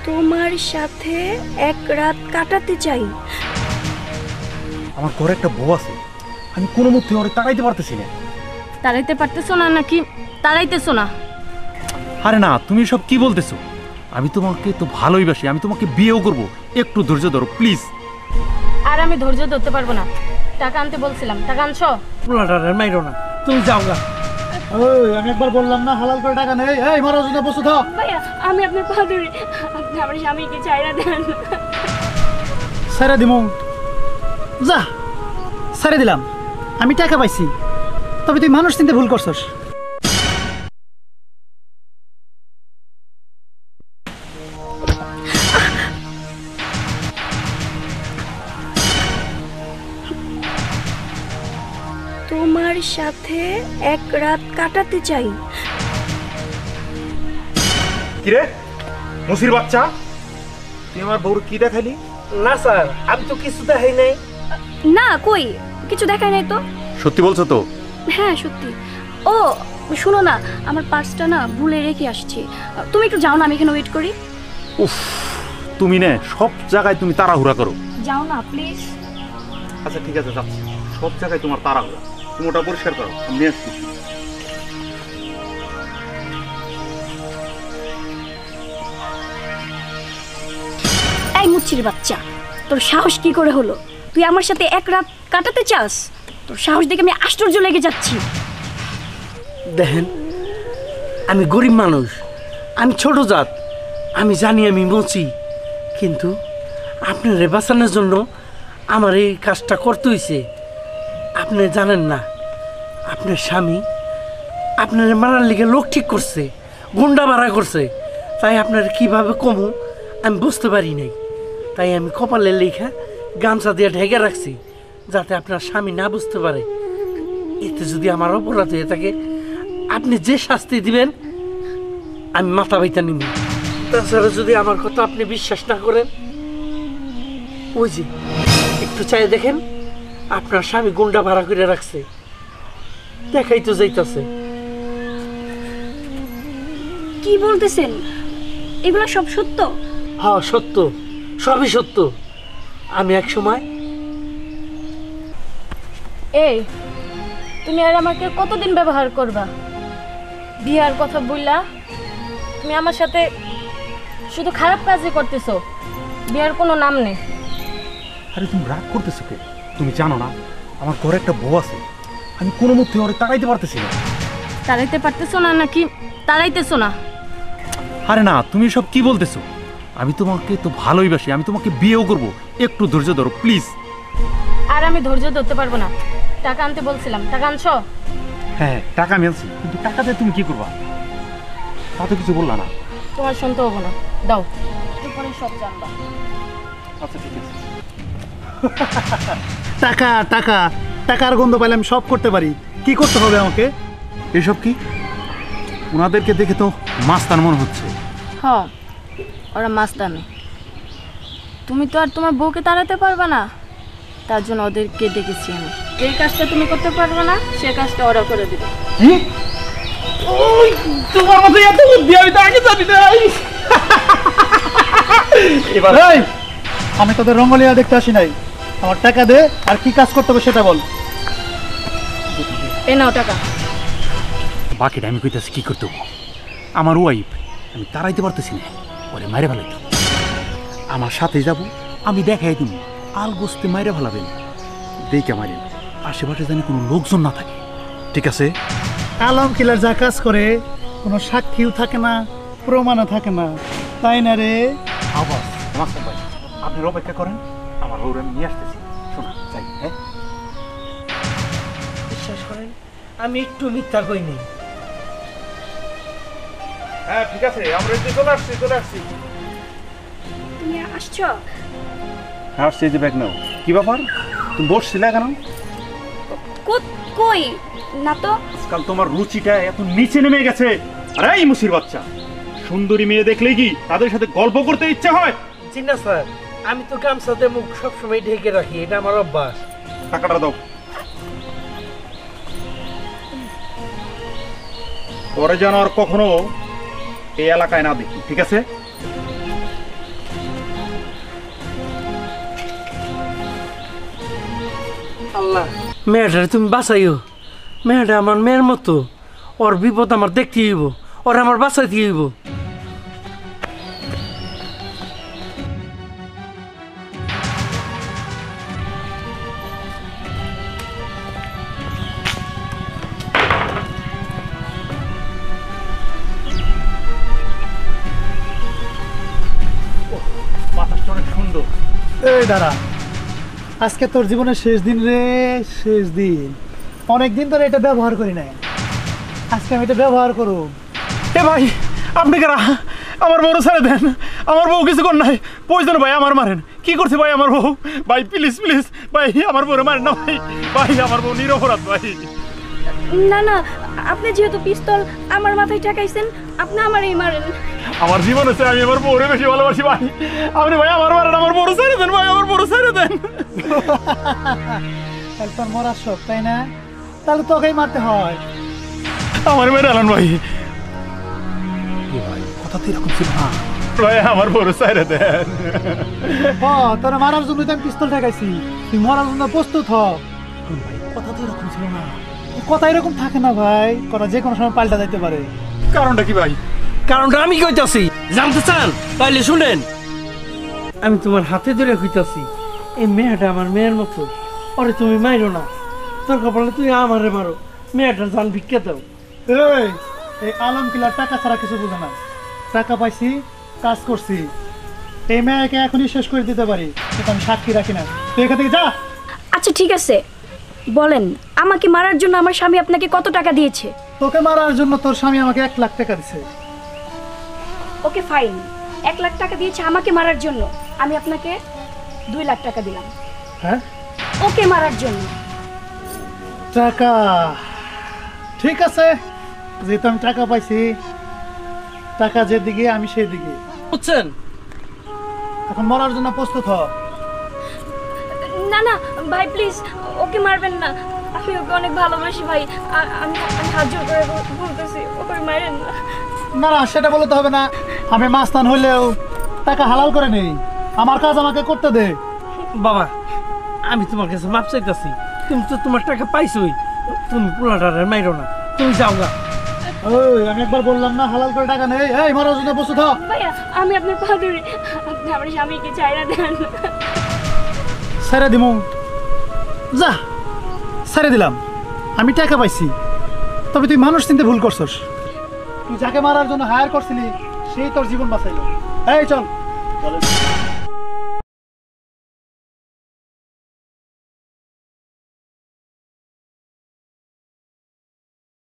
তোমার সাথে এক রাত কাটাতে চাই। আমার ঘরে একটা বউ আছে, আমি কোনো মধ্যে ওরে তাড়াইতে পারতেছি না। তাড়াইতে পারতেছো না নাকি তাড়াইতেছো না? আরে না, তুমি সব কি বলতেছো? আমি তোমাকে তো ভালোই বাসি, আমি তোমাকে বিয়েও করব, একটু ধৈর্য ধরো প্লিজ। আর আমি ধৈর্য ধরতে পারবো না। টাকা আনতে বলছিলাম, টাকা আনছো? মাইরো না, তুমি যাও গা। ওই আমি একবার বললাম না হালাল করে টাকা নেই। এই মারো যদি বসে দাও। ভাইয়া আমি আপনার পা ধরি, আপনি আমার স্বামীকে ছাইরা দেন। ছেড়ে দিমু, যা ছেড়ে দিলাম। আমি টাকা পাইছি, তবে তুই মানুষ চিনতে ভুল করছস। তোমার সাথে এক রাত কাটাতে চাই। কিরে মুসির বাচ্চা, তুই আমার বউর কি দেখালি? না স্যার, আমি তো কিছু দেখাই নাই। না কই, কিছু দেখায় নাই তো। সত্যি বলছো তো? হ্যাঁ সত্যি। ও শুনো না, আমার পার্সটা না ভুলে রেখে আসছি, তুমি একটু যাও না, আমি এখানে ওয়েট করি। উফ, তুমি না সব জায়গায় তুমি তাড়াহুড়া করো। যাও না প্লিজ। আচ্ছা ঠিক আছে, যাচ্ছি। সব জায়গায় তোমার তাড়াহুড়া, তুমি ওটা পরিষ্কার করো, আমি নিয়ে আসছি। এই মুচির বাচ্চা, তোর সাহস কি করে হলো? তুই আমার সাথে এক রাত কাটাতে চাস? তোর সাহস দেখে আমি আশ্চর্য লেগে যাচ্ছি। দেখেন, আমি গরিব মানুষ, আমি ছোট জাত, আমি জানি আমি মুচি, কিন্তু আপনার বাঁচানোর জন্য আমার এই কাজটা করতে হয়েছে। আপনি জানেন না, আপনার স্বামী আপনার মারার লিগে লোক ঠিক করছে, গুন্ডা ভাড়া করছে। তাই আপনার কিভাবে কমু আমি বুঝতে পারি নাই। তাই আমি কপালের লেখা গামছা দিয়ে ঢেকে রাখছি, যাতে আপনার স্বামী না বুঝতে পারে। এতে যদি আমার অপরাধ হয়ে থাকে, আপনি যে শাস্তি দিবেন আমি মাথা বাইতা নিব। তাছাড়া যদি আমার কথা আপনি বিশ্বাস না করেন, ওই যে একটু চাই দেখেন, আপনার স্বামী গুন্ডা ভাড়া করে রাখছে, দেখাই তো যাইতাছে। কি বলতেছেন? এগুলো সব সত্য? হ্যাঁ সত্য, সবই সত্য। আমি এক সময় এই তুমি আর আমাকে কতদিন ব্যবহার করবা? বিয়ার কথা বললা, তুমি আমার সাথে শুধু খারাপ কাজই করতেছো, বিয়ার কোনো নাম নেই। আরে তুমি রাগ করতেছো কে? তুমি জানো না আমার ঘরে একটা বউ আছে, আমি কোনো মধ্যে ওরে তাড়াইতে পারতেছি না। তাড়াইতে পারতেছো না নাকি তাড়াইতেছো না? আরে না, তুমি সব কি বলতেছো? আমি তোমাকে তো ভালোই বাসি, আমি তোমাকে বিয়েও করব, একটু ধৈর্য ধরো প্লিজ। আর আমি ধৈর্য ধরতে পারবো না। টাকা আনতে বলছিলাম, টাকা আনছো? হ্যাঁ টাকা মিলছে, কিন্তু টাকা দিয়ে তুমি কি করবা? তা তো কিছু বললা না। তোমার শুনতে হবো না, দাও, পরে সব জানবা। আচ্ছা ঠিক আছে। টাকা টাকা টাকার গন্ধ পাইলে আমি সব করতে পারি। কি করতে হবে আমাকে? এসব কি? ওনাদেরকে দেখে তো মাস্তান মনে হচ্ছে। হ্যাঁ ওরা মাস্তানি। তুমি তো আর তোমার বউকে তাড়াতে পারবে না, তার জন্য ওদেরকে ডেকেছি আমি। এই কাজটা তুমি করতে পারবে না, সে কাজটা ওরা করে দিবে। তোমার মতো এত বুদ্ধি আমি তো আগে জানি নাই। আমি তোদের রঙ্গলিয়া দেখতে আসি নাই। আমার টাকা দে, আর কি কাজ করতে হবে সেটা বল। এ নাও টাকা। বাকিটা আমি কইতাছি কি করতে হবে। আমার ওয়াইফ আমি তাড়াইতে পারতেছি না, ওরে মাইরে ফেলাইতে। আমার সাথে যাব, আমি দেখাই তুমি আল গোস্তে মাইরে ফেলাবেন, দেখে মারেন, আশেপাশে জানি কোনো লোকজন না থাকে, ঠিক আছে? আলম কিলার যা কাজ করে কোনো সাক্ষীও থাকে না, প্রমাণও থাকে না, তাই না রে? আবাস মাস্টার ভাই, আপনি অপেক্ষা করেন, আমার ওর আমি নিয়ে আসতেছি। শোনা যাই। হ্যাঁ বিশ্বাস করেন আমি একটু মিথ্যা কইনি। হ্যাঁ ঠিক আছে, আমরা চলে আসছি চলে আসছি। তুমি আসছো? হ্যাঁ আসছি, যে ব্যাগ নাও। কি ব্যাপার, তুমি বসছিলে কেন? কই না তো। আজকাল তোমার রুচিটা এত নিচে নেমে গেছে। আরে এই মুসির বাচ্চা, সুন্দরী মেয়ে দেখলেই কি তাদের সাথে গল্প করতে ইচ্ছে হয়? জি না স্যার, আমি তো গামছাতে মুখ সবসময় ঢেকে রাখি, এটা আমার অভ্যাস। টাকাটা দাও। পরে যেন আর কখনো এই এলাকায় না দেখি, ঠিক আছে? আল্লাহ, মেয়েটারে তুমি বাঁচাইও। মেয়েটা আমার মেয়ের মতো, ওর বিপদ আমার দেখতে হইব, ওর আমার বাঁচাইতে হইব। বাতাসটা অনেক সুন্দর। এই দাঁড়া, আজকে তোর জীবনের শেষ দিন রে, শেষ দিন। অনেক দিন ধরে এটা ব্যবহার করি নাই, আজকে আমি এটা ব্যবহার করব। এ ভাই, আপনি কারা? আমার বউর ছেড়ে দেন, আমার বউ কিছু কর নাই। প্রয়োজন ভাই আমার মারেন, কি করছে ভাই আমার বউ? ভাই প্লিজ প্লিজ ভাই, আমার বউরে মারেন না ভাই। ভাই আমার বউ নিরপরাধ ভাই। না না, আপনি যেহেতু পিস্তল আমার মাথায় ঠেকাইছেন, আপনি আমারই মারেন। আমার জীবন হচ্ছে, আমি আমার বউরে বেশি ভালোবাসি ভাই। আপনি ভাই আমার মারেন, আমার বউর ছেড়ে দেন ভাই, আমার বউর ছেড়ে দেন। তারপর মরার শখ, তাই না? তাহলে তোকেই মারতে হয়। আমার মেরে আলান ভাই। কথা তো এরকম ছিল না ভাই, আমার বউর ছেড়ে দেন। তোরা মারার জন্য তো আমি পিস্তল ঠেকাইছি, তুই মরার জন্য প্রস্তুত হ। ভাই কথা তো এরকম ছিল না। কথা এরকম থাকে না ভাই, কথা যে কোনো সময় পাল্টা যাইতে পারে। কারণটা কি ভাই? কারণটা আমি কইতাছি, জানতে চান? তাইলে শুনেন, আমি তোমার হাতে ধরে কইতাছি, এই মেয়েটা আমার মেয়ের মতো, ওরে তুমি মাইরো না। তোর কপালে তুই আমারে মারো, মেয়েটার জান ভিক্ষা দাও। এই আলম কিলার টাকা ছাড়া কিছু বোঝে না। টাকা পাইছি, কাজ করছি, এই মেয়েকে এখনই শেষ করে দিতে পারি, কিন্তু আমি সাক্ষী রাখি না। তুই এখান থেকে যা। আচ্ছা ঠিক আছে, বলেন আমাকে মারার জন্য আমার স্বামী আপনাকে কত টাকা দিয়েছে? তোকে মারার জন্য তোর স্বামী আমাকে 1 লাখ টাকা দিছে। ওকে ফাইন, 1 লাখ টাকা দিয়েছে আমাকে মারার জন্য, আমি আপনাকে 2 লাখ টাকা দিলাম হ্যাঁ, ওকে মারার জন্য। টাকা ঠিক আছে, যেহেতু আমি টাকা পাইছি, টাকা যেদিকে আমি সেদিকে। বুঝছেন? এখন মরার জন্য প্রস্তুত হ। না না ভাই প্লিজ, ওকে মারবেন না, আমি ওকে অনেক ভালোবাসি ভাই। আমি হাত জোর করে বলতেছি, ওকে মারেন না। না না, সেটা বলতে হবে না। আমি মাস্তান হইলেও টাকা হালাল করে নেই, আমার কাজ আমাকে করতে দে। বাবা, আমি তোমার কাছে মাপ চাইতাছি, তুমি তো তোমার টাকা পাইছোই, তুমি পোলাটারে মাইরো না, তুমি যাও গা। ওই আমি একবার বললাম না হালাল করে টাকা নেই। এই মরার জন্য প্রস্তুত হ। ভাইয়া আমি আপনার পা ধরি, আপনি আমার স্বামীকে চাইরা দেন। ছেড়ে দিমু, যা ছেড়ে দিলাম। আমি টাকা পাইছি, তবে তুই মানুষ চিনতে ভুল করছস। তুই যাকে মারার জন্য হায়ার করছিলি সেই তোর জীবন বাঁচাইলো। এই চল।